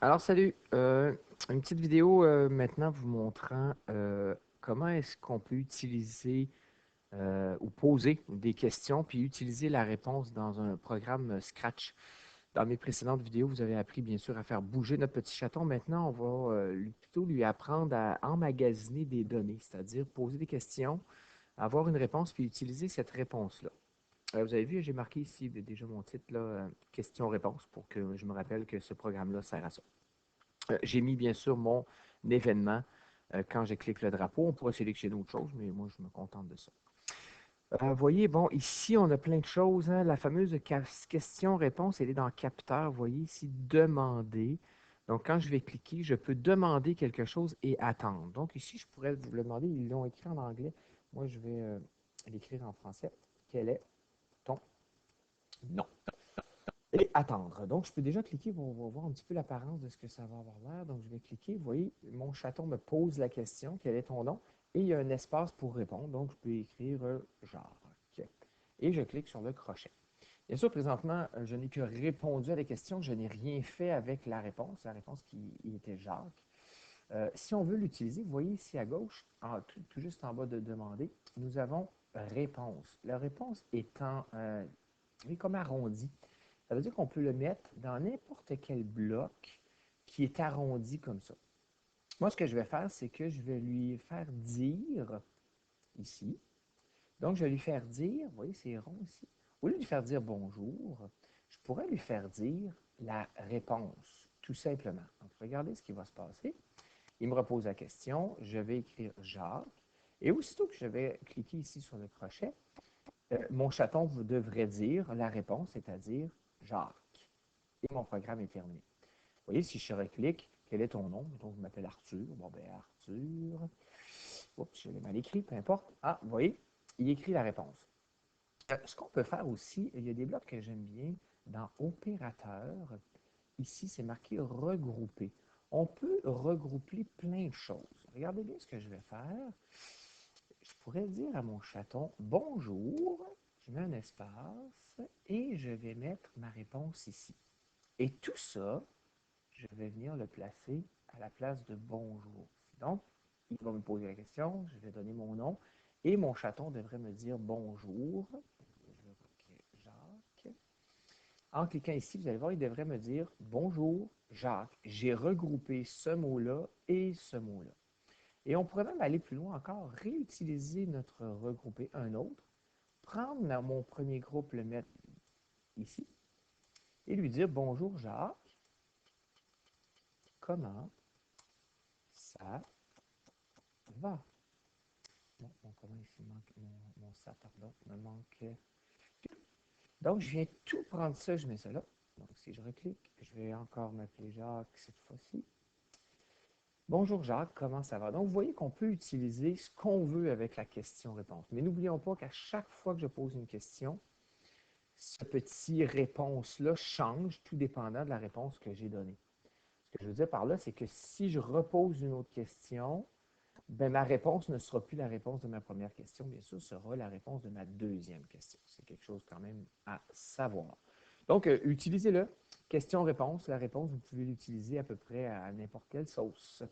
Alors, salut. Une petite vidéo maintenant vous montrant comment est-ce qu'on peut utiliser ou poser des questions puis utiliser la réponse dans un programme Scratch. Dans mes précédentes vidéos, vous avez appris bien sûr à faire bouger notre petit chaton. Maintenant, on va plutôt lui apprendre à emmagasiner des données, c'est-à-dire poser des questions, avoir une réponse puis utiliser cette réponse-là. Vous avez vu, j'ai marqué ici déjà mon titre, là, question-réponse, pour que je me rappelle que ce programme-là sert à ça. J'ai mis bien sûr mon événement quand je clique le drapeau. On pourrait sélectionner autre chose, mais moi, je me contente de ça. Vous voyez, bon, ici, on a plein de choses, hein. La fameuse question-réponse, elle est dans capteur. Vous voyez ici, demander. Donc, quand je vais cliquer, je peux demander quelque chose et attendre. Donc, ici, je pourrais vous le demander. Ils l'ont écrit en anglais. Moi, je vais l'écrire en français. Quel est ton nom? Et attendre. Donc, je peux déjà cliquer pour voir un petit peu l'apparence de ce que ça va avoir l'air. Donc, je vais cliquer. Vous voyez, mon chaton me pose la question, quel est ton nom? Et il y a un espace pour répondre. Donc, je peux écrire Jacques. Et je clique sur le crochet. Bien sûr, présentement, je n'ai que répondu à la question. Je n'ai rien fait avec la réponse qui était Jacques. Si on veut l'utiliser, vous voyez ici à gauche, tout juste en bas de demander, nous avons réponse. La réponse étant comme arrondie. Ça veut dire qu'on peut le mettre dans n'importe quel bloc qui est arrondi comme ça. Moi, ce que je vais faire, c'est que je vais lui faire dire ici. Donc, je vais lui faire dire, vous voyez, c'est rond ici. Au lieu de lui faire dire bonjour, je pourrais lui faire dire la réponse, tout simplement. Donc, regardez ce qui va se passer. Il me repose la question, je vais écrire Jacques, et aussitôt que je vais cliquer ici sur le crochet, mon chaton devrait dire la réponse, c'est-à-dire Jacques. Et mon programme est terminé. Vous voyez, si je reclique, quel est ton nom? Donc, je m'appelle Arthur. Bon, ben Arthur. Oups, je l'ai mal écrit, peu importe. Ah, vous voyez, il écrit la réponse. Ce qu'on peut faire aussi, il y a des blocs que j'aime bien dans Opérateur. Ici, c'est marqué regrouper. On peut regrouper plein de choses. Regardez bien ce que je vais faire. Je pourrais dire à mon chaton bonjour. Je mets un espace et je vais mettre ma réponse ici. Et tout ça, je vais venir le placer à la place de bonjour. Donc, il va me poser la question, je vais donner mon nom et mon chaton devrait me dire bonjour. Je vais cliquer Jacques. En cliquant ici, vous allez voir, il devrait me dire bonjour Jacques. J'ai regroupé ce mot-là et ce mot-là. Et on pourrait même aller plus loin encore, réutiliser notre regroupé, un autre, prendre mon premier groupe, le mettre ici et lui dire bonjour Jacques, comment ça va? Bon, comment ici manque mon ça, pardon, me manque. Donc, je viens tout prendre ça, je mets ça là. Donc, si je reclique, je vais encore m'appeler Jacques cette fois-ci. Bonjour Jacques, comment ça va? Donc, vous voyez qu'on peut utiliser ce qu'on veut avec la question-réponse. Mais n'oublions pas qu'à chaque fois que je pose une question, ce petit réponse-là change tout dépendant de la réponse que j'ai donnée. Ce que je veux dire par là, c'est que si je repose une autre question, ben, ma réponse ne sera plus la réponse de ma première question, bien sûr, sera la réponse de ma deuxième question. C'est quelque chose quand même à savoir. Donc, utilisez-le. Question-réponse. La réponse, vous pouvez l'utiliser à peu près à n'importe quelle sauce.